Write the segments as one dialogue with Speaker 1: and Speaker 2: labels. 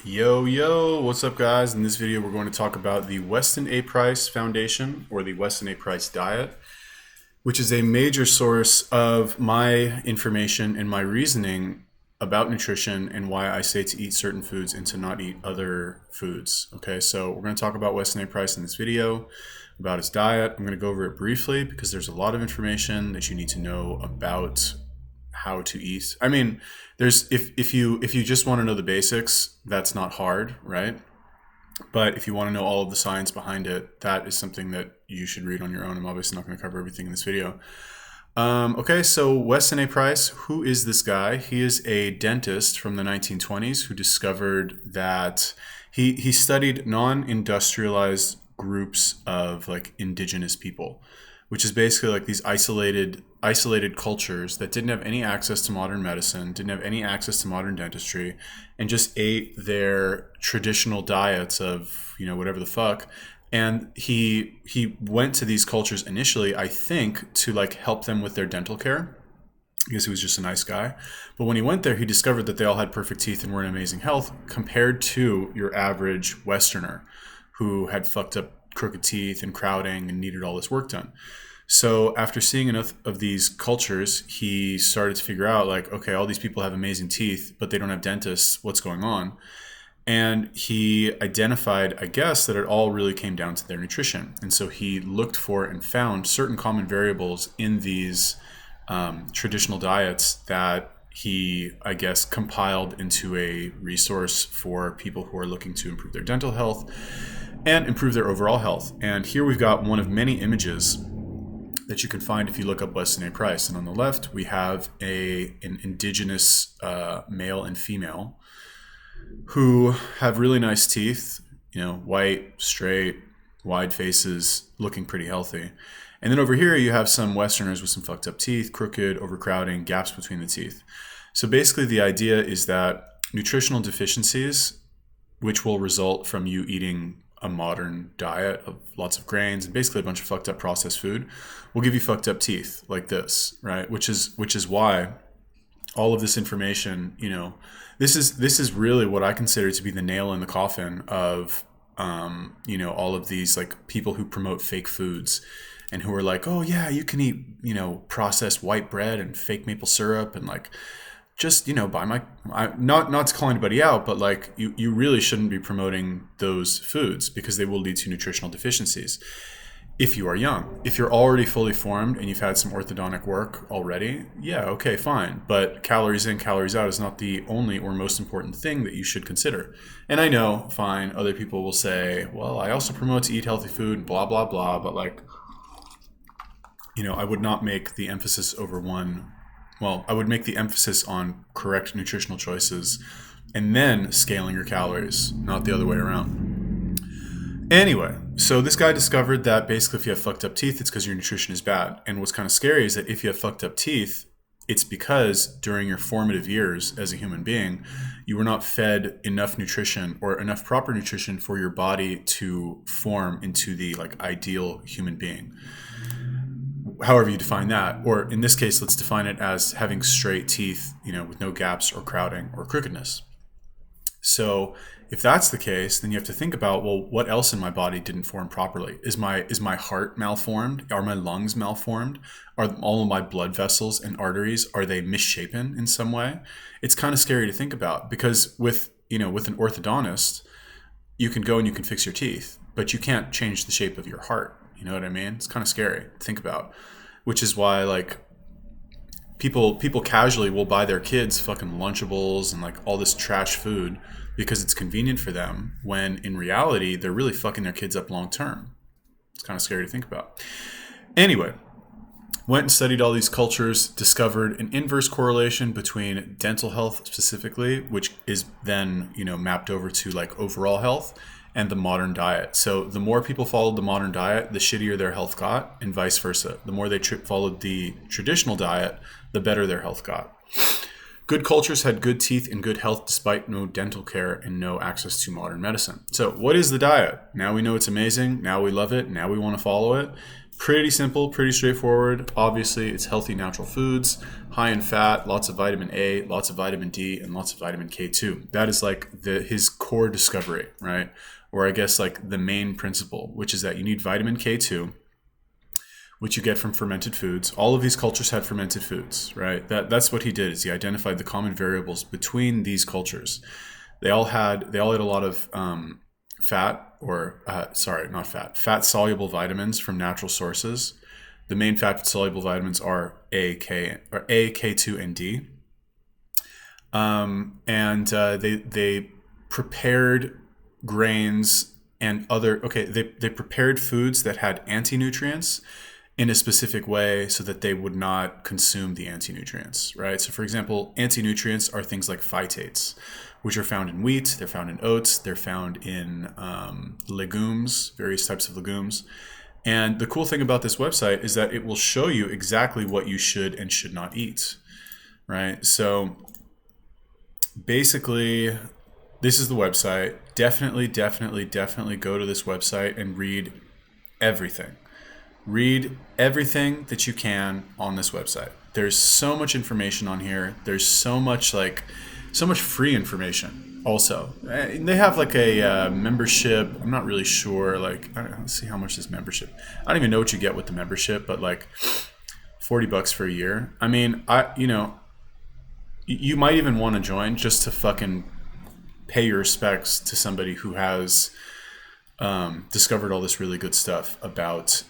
Speaker 1: Yo, what's up, guys? In this video, we're going to talk about the Weston A Price Foundation, or the Weston A Price Diet, which is a major source of my information and my reasoning about nutrition and why I say to eat certain foods and to not eat other foods. Okay, so we're going to talk about Weston A Price in this video, about his diet. I'm going to go over it briefly because there's a lot of information that you need to know about how to eat. I mean, there's if you just want to know the basics, that's not hard, right? But if you want to know all of the science behind it, that is something that you should read on your own. I'm obviously not going to cover everything in this video. Okay, so Weston A. Price, who is this guy? He is a dentist from the 1920s who discovered that he studied non-industrialized groups of like indigenous people, which is basically like these isolated cultures that didn't have any access to modern medicine, didn't have any access to modern dentistry, and just ate their traditional diets of, whatever the fuck. And he went to these cultures initially, I think, to like help them with their dental care, because he was just a nice guy. But when he went there, he discovered that they all had perfect teeth and were in amazing health compared to your average Westerner who had fucked up crooked teeth and crowding and needed all this work done. So after seeing enough of these cultures, he started to figure out like, okay, all these people have amazing teeth, but they don't have dentists. What's going on? And he identified, I guess, that it all really came down to their nutrition. And so he looked for and found certain common variables in these traditional diets that he, I guess, compiled into a resource for people who are looking to improve their dental health and improve their overall health. And here we've got one of many images that you can find if you look up Weston A. Price. And on the left, we have an indigenous male and female who have really nice teeth, white, straight, wide faces, looking pretty healthy. And then over here, you have some Westerners with some fucked up teeth, crooked, overcrowding, gaps between the teeth. So basically, the idea is that nutritional deficiencies, which will result from you eating a modern diet of lots of grains and basically a bunch of fucked up processed food, will give you fucked up teeth like this, right? Which is why all of this information, this is really what I consider to be the nail in the coffin of, all of these like people who promote fake foods and who are like, oh yeah, you can eat, processed white bread and fake maple syrup and like, just, not to call anybody out, but like you really shouldn't be promoting those foods because they will lead to nutritional deficiencies. If you are young, if you're already fully formed and you've had some orthodontic work already, yeah, okay, fine. But calories in, calories out is not the only or most important thing that you should consider. And I know, fine, other people will say, well, I also promote to eat healthy food, blah, blah, blah. But like, I would not make the emphasis over one. Well, I would make the emphasis on correct nutritional choices and then scaling your calories, not the other way around. Anyway, so this guy discovered that basically if you have fucked up teeth, it's because your nutrition is bad. And what's kind of scary is that if you have fucked up teeth, it's because during your formative years as a human being, you were not fed enough nutrition or enough proper nutrition for your body to form into the like ideal human being. However you define that, or in this case, let's define it as having straight teeth, with no gaps or crowding or crookedness. So if that's the case, then you have to think about, well, what else in my body didn't form properly? Is my heart malformed? Are my lungs malformed? Are all of my blood vessels and arteries, are they misshapen in some way? It's kind of scary to think about because with an orthodontist, you can go and you can fix your teeth, but you can't change the shape of your heart. You know what I mean? It's kind of scary to think about, which is why like people casually will buy their kids fucking Lunchables and like all this trash food because it's convenient for them when in reality, they're really fucking their kids up long term. It's kind of scary to think about. Anyway, went and studied all these cultures, discovered an inverse correlation between dental health specifically, which is then, mapped over to like overall health, and the modern diet. So the more people followed the modern diet, the shittier their health got, and vice versa. The more they followed the traditional diet, the better their health got. Good cultures had good teeth and good health despite no dental care and no access to modern medicine. So what is the diet? Now we know it's amazing. Now we love it. Now we want to follow it. pretty simple, pretty straightforward. Obviously, it's healthy natural foods, high in fat, lots of vitamin A, lots of vitamin D, and lots of vitamin K2. That is like his core discovery, right? Or I guess like the main principle, which is that you need vitamin K2, which you get from fermented foods. All of these cultures had fermented foods, right? That's what he did, is he identified the common variables between these cultures. They all ate a lot of fat soluble vitamins from natural sources. The main fat soluble vitamins are A, K2, and D. They prepared grains and they prepared foods that had anti-nutrients in a specific way so that they would not consume the anti-nutrients, right? So for example, anti-nutrients are things like phytates, which are found in wheat, they're found in oats, they're found in legumes, various types of legumes. And the cool thing about this website is that it will show you exactly what you should and should not eat, right? So basically, this is the website. Definitely go to this website and read everything. Read everything that you can on this website. There's so much information on here. There's so much free information also. They have like a membership. I'm not really sure. Let's see how much this membership. I don't even know what you get with the membership, but like $40 for a year. I mean, you might even want to join just to fucking pay your respects to somebody who has discovered all this really good stuff about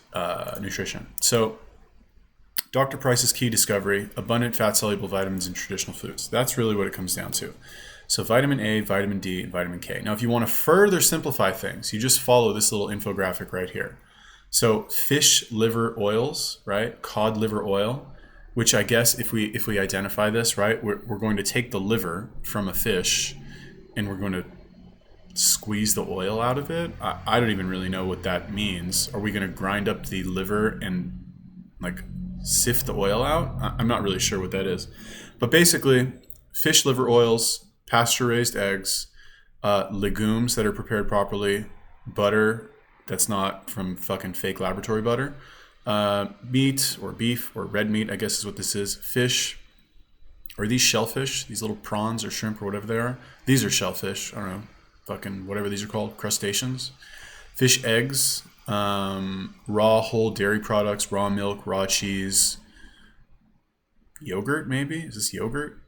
Speaker 1: nutrition. So Dr. Price's key discovery: abundant fat-soluble vitamins in traditional foods. That's really what it comes down to. So vitamin A, vitamin D, and vitamin K. Now, if you want to further simplify things, you just follow this little infographic right here. So fish liver oils, right? Cod liver oil, which I guess if we identify this, right, we're going to take the liver from a fish and we're going to squeeze the oil out of it. I don't even really know what that means. Are we going to grind up the liver and like sift the oil out? I'm not really sure what that is. But basically, fish liver oils, pasture-raised eggs, legumes that are prepared properly, butter that's not from fucking fake laboratory butter, meat or beef or red meat, I guess is what this is, fish, or these shellfish, these little prawns or shrimp or whatever they are. These are shellfish. I don't know, fucking whatever these are called, crustaceans. Fish eggs, raw whole dairy products, raw milk, raw cheese, yogurt maybe? Is this yogurt?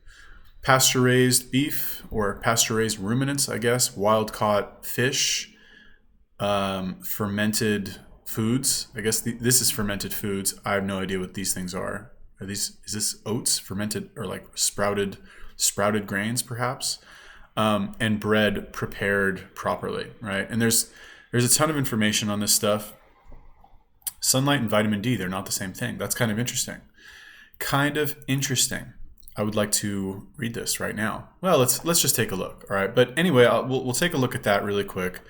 Speaker 1: Pasture-raised beef or pasture-raised ruminants, I guess. Wild-caught fish, fermented foods. I guess this is fermented foods. I have no idea what these things are. Is this oats, fermented, or like sprouted grains perhaps? And bread prepared properly, right? And there's a ton of information on this stuff. Sunlight and vitamin D, they're not the same thing. That's kind of interesting. I would like to read this right now. Well, let's just take a look, all right? But anyway, we'll take a look at that really quick.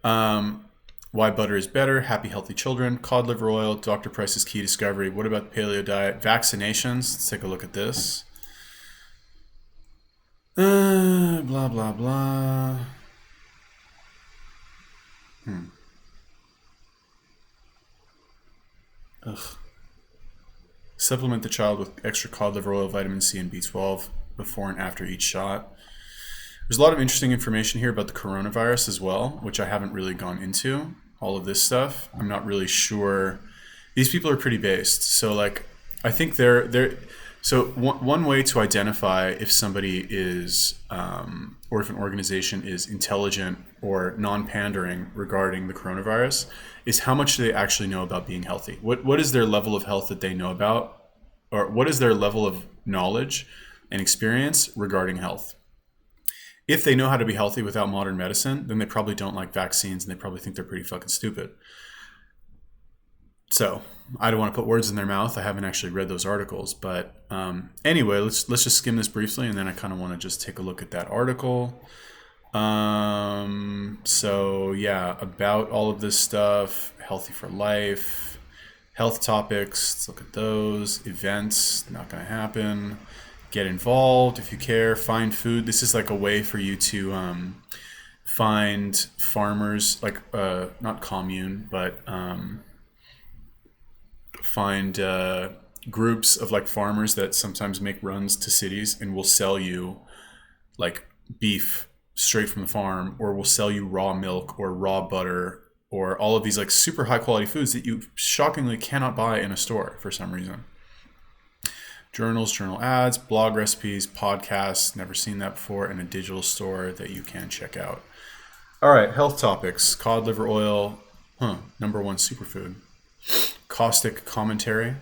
Speaker 1: Why butter is better, happy, healthy children, cod liver oil, Dr. Price's key discovery. What about the paleo diet? Vaccinations, let's take a look at this. Blah, blah, blah. Ugh. Supplement the child with extra cod liver oil, vitamin C, and B12 before and after each shot. There's a lot of interesting information here about the coronavirus as well, which I haven't really gone into. All of this stuff, I'm not really sure. These people are pretty based. So like, I think so one way to identify if somebody is, or if an organization is intelligent or non-pandering regarding the coronavirus is how much do they actually know about being healthy? What is their level of health that they know about? Or what is their level of knowledge and experience regarding health? If they know how to be healthy without modern medicine, then they probably don't like vaccines and they probably think they're pretty fucking stupid. So I don't want to put words in their mouth. I haven't actually read those articles. But anyway, let's just skim this briefly, and then I kind of want to just take a look at that article. So yeah, about all of this stuff, healthy for life, health topics, let's look at those. Events, not going to happen. Get involved if you care. Find food. This is like a way for you to find farmers, like not commune, but find groups of like farmers that sometimes make runs to cities and will sell you like beef straight from the farm, or will sell you raw milk or raw butter, or all of these like super high quality foods that you shockingly cannot buy in a store for some reason. Journals, journal ads, blog recipes, podcasts, never seen that before, and a digital store that you can check out. All right, health topics. Cod liver oil, number one superfood. Caustic commentary.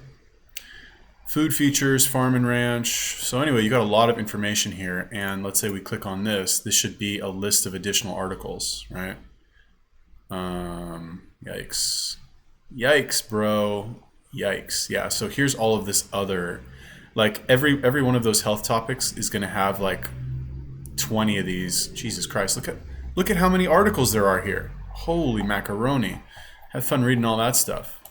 Speaker 1: Food features, farm and ranch. So anyway, you got a lot of information here, and let's say we click on this. This should be a list of additional articles, right? Yikes. Yikes, bro. Yikes. Yeah, so here's all of this other, like every one of those health topics is going to have like 20 of these. Jesus Christ, look at how many articles there are here. Holy macaroni. Have fun reading all that stuff.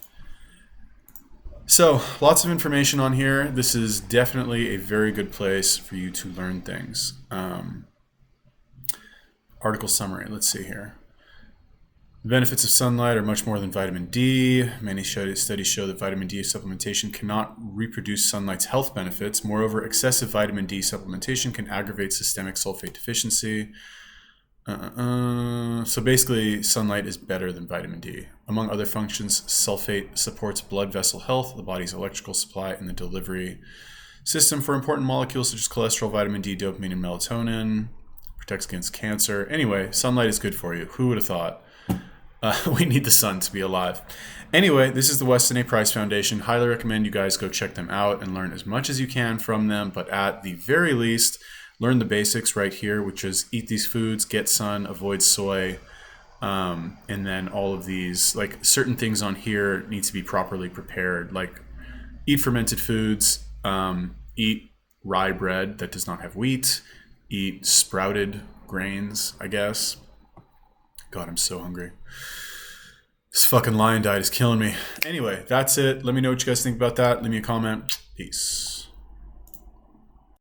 Speaker 1: So, lots of information on here. This is definitely a very good place for you to learn things. Article summary, let's see here. The benefits of sunlight are much more than vitamin D. Many studies show that vitamin D supplementation cannot reproduce sunlight's health benefits. Moreover, excessive vitamin D supplementation can aggravate systemic sulfate deficiency. So basically, sunlight is better than vitamin D. Among other functions, sulfate supports blood vessel health, the body's electrical supply, and the delivery system for important molecules such as cholesterol, vitamin D, dopamine, and melatonin. Protects against cancer. Anyway, sunlight is good for you. Who would have thought? We need the sun to be alive. Anyway, this is the Weston A Price Foundation. Highly recommend you guys go check them out and learn as much as you can from them. But at the very least, learn the basics right here, which is eat these foods, get sun, avoid soy, and then all of these, like certain things on here need to be properly prepared. Like eat fermented foods, eat rye bread that does not have wheat, eat sprouted grains, I guess. God, I'm so hungry. This fucking lion diet is killing me. Anyway, that's it. Let me know what you guys think about that. Leave me a comment. Peace.